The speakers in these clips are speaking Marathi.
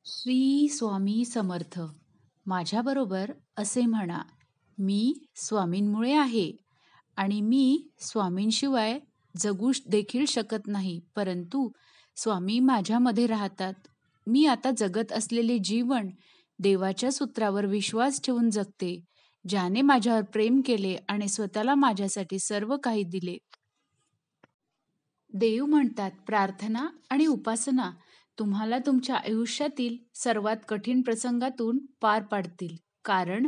श्री स्वामी समर्थ. माझ्याबरोबर असे म्हणा, मी स्वामींमुळे आहे आणि मी स्वामींशिवाय जगू देखील शकत नाही, परंतु स्वामी माझ्यामध्ये राहतात. मी आता जगत असलेले जीवन देवाच्या सूत्रावर विश्वास ठेवून जगते, ज्याने माझ्यावर प्रेम केले आणि स्वतःला माझ्यासाठी सर्व काही दिले. देव म्हणतात, प्रार्थना आणि उपासना तुम्हाला तुमच्या आयुष्यातील सर्वात कठीण प्रसंगातून पार पाडतील, कारण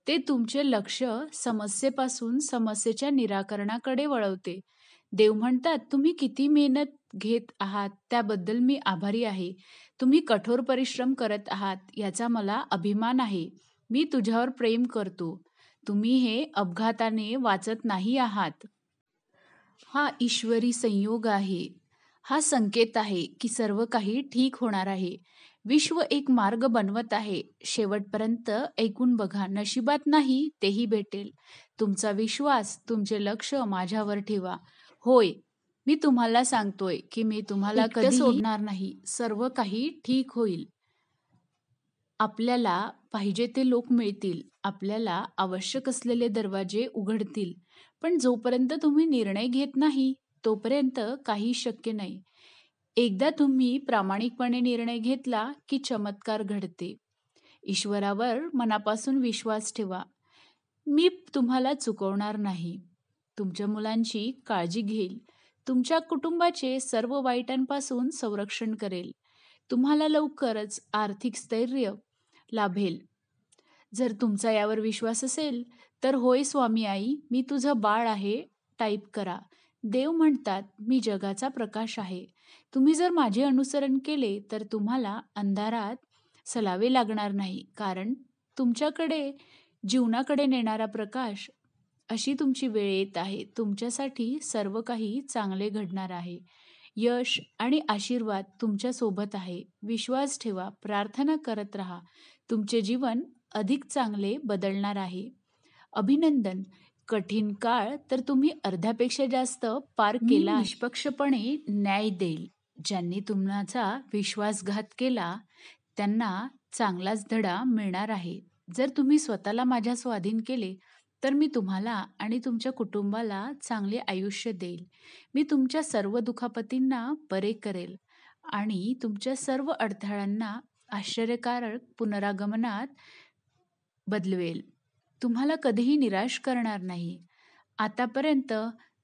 ते तुमचे लक्ष समस्येपासून समस्येच्या निराकरणाकडे वळवते. देव म्हणतात, तुम्ही किती मेहनत घेत आहात त्याबद्दल मी आभारी आहे. तुम्ही कठोर परिश्रम करत आहात याचा मला अभिमान आहे. मी तुझ्यावर प्रेम करतो. तुम्ही हे अपघाताने वाचत नाही आहात. हा ईश्वरी संयोग आहे. हा संकेत आहे की सर्व काही ठीक होणार आहे. विश्व एक मार्ग बनवत आहे. शेवटपर्यंत ऐकून बघा. नशिबात नाही तेही भेटेल. तुमचा विश्वास, तुमचे लक्ष माझ्यावर ठेवा. होय, मी तुम्हाला सांगतोय की मी तुम्हाला कधी सोडणार नाही. सर्व काही ठीक होईल. आपल्याला पाहिजे ते लोक मिळतील. आपल्याला आवश्यक असलेले दरवाजे उघडतील. पण जोपर्यंत तुम्ही निर्णय घेत नाही, तोपर्यंत काही शक्य नाही. एकदा तुम्ही प्रामाणिकपणे निर्णय घेतला की चमत्कार घडते. ईश्वरावर मनापासून विश्वास ठेवा. मी तुम्हाला चुकवणार नाही. तुमच्या मुलांची काळजी घेईल. तुमच्या कुटुंबाचे सर्व वाईटांपासून संरक्षण करेल. तुम्हाला लवकरच आर्थिक स्थैर्य लाभेल. जर तुमचा यावर विश्वास असेल तर होय स्वामी आई, मी तुझं बाळ आहे टाईप करा. देव म्हणतात, मी जगाचा प्रकाश आहे. तुम्ही जर माझे अनुसरण केले तर तुम्हाला अंधारात चलावे लागणार नाही, कारण तुमच्याकडे जीवनाकडे नेणारा प्रकाश अशी तुमची वेळ येत आहे. तुमच्यासाठी सर्व काही चांगले घडणार आहे. यश आणि आशीर्वाद तुमच्या सोबत आहे. विश्वास ठेवा, प्रार्थना करत राहा. तुमचे जीवन अधिक चांगले बदलणार आहे. अभिनंदन. कठीण काळ तर तुम्ही अर्ध्यापेक्षा जास्त पार केला. निष्पक्षपणे न्याय देईल. ज्यांनी तुमचा विश्वासघात केला त्यांना चांगलाच धडा मिळणार आहे. जर तुम्ही स्वतःला माझ्या स्वाधीन केले तर मी तुम्हाला आणि तुमच्या कुटुंबाला चांगले आयुष्य देईल. मी तुमच्या सर्व दुखापतींना बरे करेल आणि तुमच्या सर्व अडथळ्यांना आश्चर्यकारक पुनरागमनात बदलवेल. तुम्हाला कधीही निराश करणार नाही. आतापर्यंत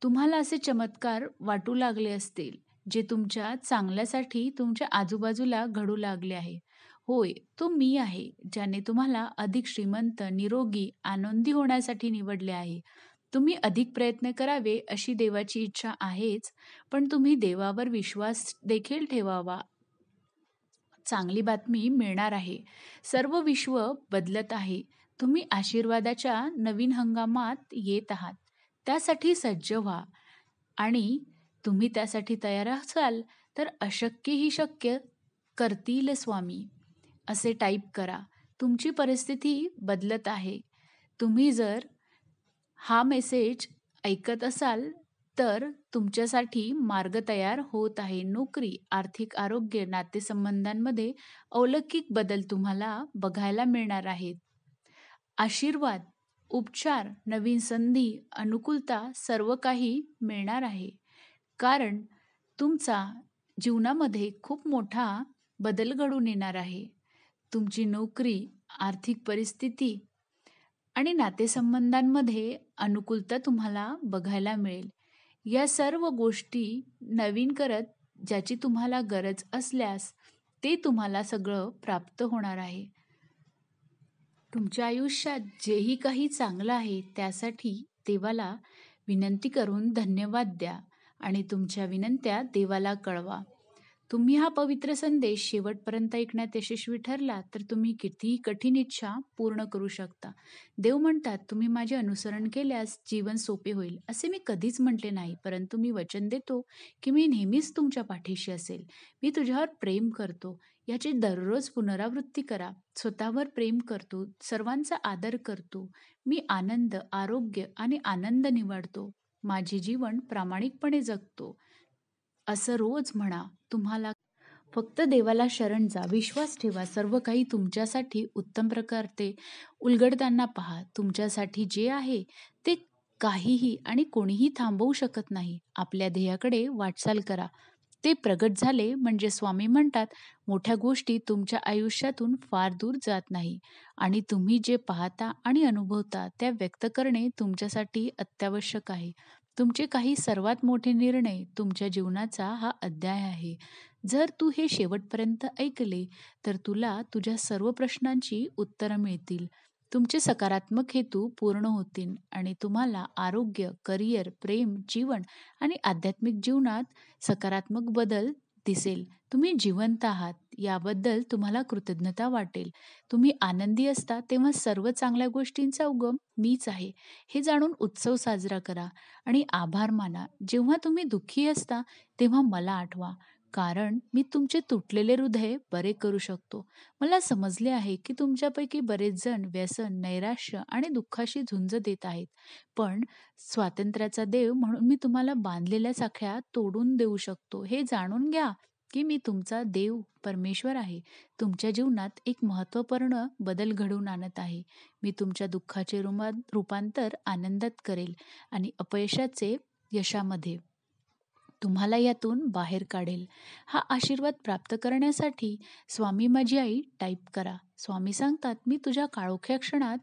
तुम्हाला असे चमत्कार वाटू लागले असतील, जे तुमच्या चांगल्यासाठी तुमच्या आजूबाजूला घडू लागले आहे. होय, तो मी आहे, ज्याने तुम्हाला अधिक श्रीमंत, निरोगी, आनंदी होण्यासाठी निवडले आहे. तुम्ही अधिक प्रयत्न करावे अशी देवाची इच्छा आहेच, पण तुम्ही देवावर विश्वास देखील ठेवावा. चांगली बातमी मिळणार आहे. सर्व विश्व बदलत आहे. तुम्ही आशीर्वादाच्या नवीन हंगामात येत आहात. त्यासाठी सज्ज व्हा आणि तुम्ही त्यासाठी तयार असाल तर अशक्यही शक्य करतील स्वामी असे टाईप करा. तुमची परिस्थिती बदलत आहे. तुम्ही जर हा मेसेज ऐकत असाल तर तुमच्यासाठी मार्ग तयार होत आहे. नोकरी, आर्थिक आरोग्य, नातेसंबंधांमध्ये अलौकिक बदल तुम्हाला बघायला मिळणार आहेत. आशीर्वाद, उपचार, नवीन संधी, अनुकूलता सर्व काही मिळणार आहे. कारण तुमचा जीवनामध्ये खूप मोठा बदल घडून येणार आहे. तुमची नोकरी, आर्थिक परिस्थिती आणि नातेसंबंधांमध्ये अनुकूलता तुम्हाला बघायला मिळेल. या सर्व गोष्टी नवीन करत ज्याची तुम्हाला गरज असल्यास ते तुम्हाला सगळं प्राप्त होणार आहे. तुमच्या आयुष्यात जेही काही चांगलं आहे त्यासाठी देवाला विनंती करून धन्यवाद द्या आणि तुमच्या विनंत्या देवाला कळवा. तुम्ही हा पवित्र संदेश शेवटपर्यंत ऐकण्यात यशस्वी ठरला तर तुम्ही कितीही कठीण इच्छा पूर्ण करू शकता. देव म्हणतात, तुम्ही माझे अनुसरण केल्यास जीवन सोपे होईल. असे मी कधीच म्हटले नाही, परंतु मी वचन देतो की मी नेहमीच तुमच्या पाठीशी असेल. मी तुझ्यावर प्रेम करतो याची दररोज पुनरावृत्ती करा. स्वतःवर प्रेम करतो, सर्वांचा आदर करतो. मी आनंद, आरोग्य आणि आनंद निवडतो. माझे जीवन प्रामाणिकपणे जगतो असं रोज म्हणा. तुम्हाला फक्त देवाला शरण जा, विश्वास ठेवा. सर्व काही तुमच्यासाठी उत्तम प्रकारे उलगडताना पहा. तुमच्यासाठी जे आहे ते काहीही आणि कोणीही थांबवू शकत नाही. आपल्या ध्येयाकडे वाटचाल करा. ते प्रगट झाले म्हणजे स्वामी म्हणतात, मोठ्या गोष्टी तुमच्या आयुष्यातून फार दूर जात नाही आणि तुम्ही जे पाहता आणि अनुभवता त्या व्यक्त करणे तुमच्यासाठी अत्यावश्यक आहे. तुमचे काही सर्वात मोठे निर्णय तुमच्या जीवनाचा हा अध्याय आहे. जर तू हे शेवटपर्यंत ऐकले, तर तुला तुझ्या सर्व प्रश्नांची उत्तरं मिळतील. तुमचे सकारात्मक हेतू पूर्ण होतील आणि तुम्हाला आरोग्य, करिअर, प्रेम, जीवन आणि आध्यात्मिक जीवनात सकारात्मक बदल दिसेल. तुम्ही जिवंत आहात याबद्दल तुम्हाला कृतज्ञता वाटेल. तुम्ही आनंदी असता तेव्हा सर्व चांगल्या गोष्टींचा उगम मीच आहे, हे जाणून उत्सव साजरा करा आणि आभार माना. जेव्हा तुम्ही दुःखी असता तेव्हा मला आठवा, कारण मी तुमचे तुटलेले हृदय बरे करू शकतो. मला समजले आहे की तुमच्यापैकी बरेच जण व्यसन, नैराश्य आणि दुःखाशी झुंज देत आहेत. पण स्वातंत्र्याचा देव म्हणून मी तुम्हाला बांधलेल्या साखळ्या तोडून देऊ शकतो. हे जाणून घ्या की मी तुमचा देव परमेश्वर आहे. तुमच्या जीवनात एक महत्त्वपूर्ण बदल घडवून आणत आहे. मी तुमच्या दुःखाचे रूपांतर आनंदात करेल आणि अपयशाचे यशामध्ये तुम्हाला यातून बाहेर काढेल. हा आशीर्वाद प्राप्त करण्यासाठी स्वामी माझी आई टाईप करा. स्वामी सांगतात, मी तुझ्या काळोख्या क्षणात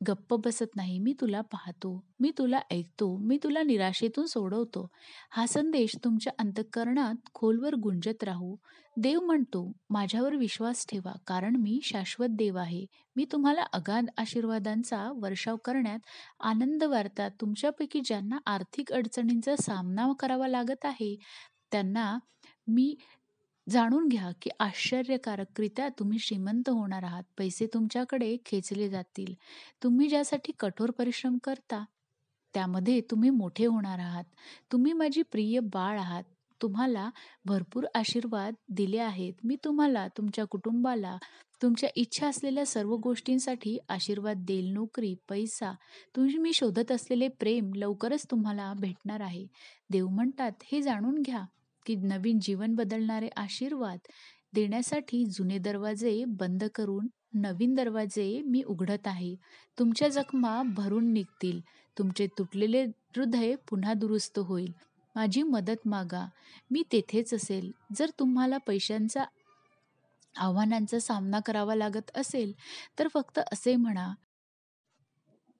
गप्प बसत नाही. मी तुला पाहतो, मी तुला ऐकतो, मी तुला निराशेतून सोडवतो. हा संदेश तुमच्या अंतःकरणात खोलवर गुंजत राहू. देव म्हणतो, माझ्यावर विश्वास ठेवा, कारण मी शाश्वत देव आहे. मी तुम्हाला अगाध आशीर्वादांचा वर्षाव करण्यात आनंद वाटतात. तुमच्यापैकी ज्यांना आर्थिक अडचणींचा सामना करावा लागत आहे, त्यांना मी जाणून घ्या की आश्चर्यकारकरित्या तुम्ही श्रीमंत होणार आहात. पैसे तुमच्याकडे खेचले जातील. तुम्ही ज्यासाठी कठोर परिश्रम करता, त्यामध्ये तुम्ही मोठे होणार आहात. तुम्ही माझी प्रिय बाळ आहात. तुम्हाला भरपूर आशीर्वाद दिले आहेत. मी तुम्हाला, तुमच्या कुटुंबाला, तुमच्या इच्छा असलेल्या सर्व गोष्टींसाठी आशीर्वाद देईल. नोकरी, पैसा, तुम्ही शोधत असलेले प्रेम लवकरच तुम्हाला भेटणार आहे. देव म्हणतात, हे जाणून घ्या की नवीन जीवन बदलणारे आशीर्वाद देण्यासाठी जुने दरवाजे बंद करून नवीन दरवाजे मी उघडत आहे. तुमच्या जखमा भरून निघतील. तुमचे तुटलेले हृदय पुन्हा दुरुस्त होईल. माझी मदत मागा, मी तेथेच असेल. जर तुम्हाला पैशांचा आव्हानांचा सामना करावा लागत असेल, तर फक्त असे म्हणा,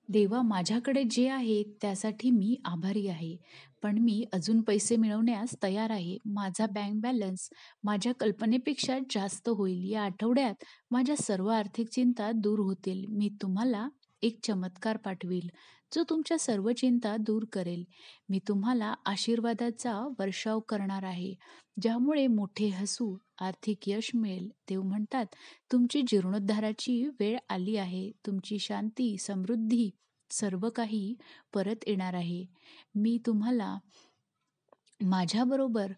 देवा, माझ्याकडे जे आहे त्यासाठी मी आभारी आहे. पण मी अजून पैसे मिळवण्यास तयार आहे. माझा बँक बॅलन्स माझ्या कल्पनेपेक्षा जास्त होईल. या आठवड्यात माझ्या सर्व आर्थिक चिंता दूर होतील. मी तुम्हाला एक चमत्कार पाठवील, जो तुमच्या सर्व चिंता दूर करेल. मी तुम्हाला आशीर्वादाचा वर्षाव करणार आहे, ज्यामुळे मोठे हसू, आर्थिक यश मिळेल. देव म्हणतात, तुमची जीर्णोद्धाराची वेळ आली आहे. तुमची शांती, समृद्धी, सर्व काही परत येणार आहे. मी तुम्हाला माझ्याबरोबर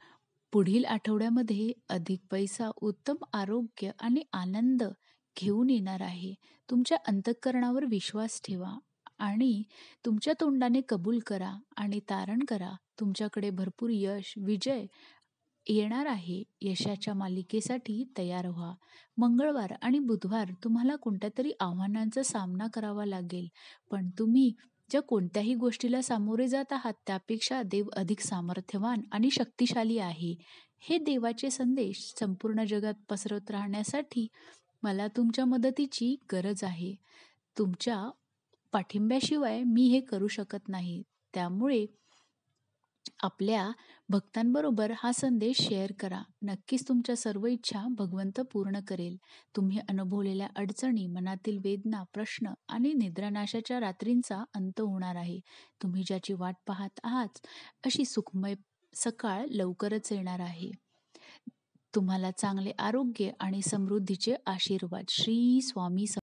पुढील आठवड्यामध्ये अधिक पैसा, उत्तम आरोग्य आणि आनंद घेऊन येणार आहे. तुमच्या अंतःकरणावर विश्वास ठेवा आणि तुमच्या तोंडाने कबूल करा आणि तारण करा. तुमच्याकडे भरपूर यश, विजय येणार आहे. यशाच्या मालिकेसाठी तयार व्हा. मंगळवार आणि बुधवार तुम्हाला कोणत्यातरी आव्हानांचा सामना करावा लागेल, पण तुम्ही ज्या कोणत्याही गोष्टीला सामोरे जात आहात त्यापेक्षा देव अधिक सामर्थ्यवान आणि शक्तिशाली आहे. हे देवाचे संदेश संपूर्ण जगात पसरत राहण्यासाठी मला तुमच्या मदतीची गरज आहे. तुमच्या पाठिंब्याशिवाय मी हे करू शकत नाही. त्यामुळे आपल्या भक्तांबरोबर हा संदेश शेअर करा. नक्कीच तुमच्या सर्व इच्छा भगवंत पूर्ण करेल. तुम्ही अनुभवलेल्या अडचणी, मनातील वेदना, प्रश्न आणि निद्रानाशाच्या रात्रींचा अंत होणार आहे. तुम्ही ज्याची वाट पाहत आहात, अशी सुखमय सकाळ लवकरच येणार आहे. तुम्हाला चांगले आरोग्य आणि समृद्धीचे आशीर्वाद. श्री स्वामी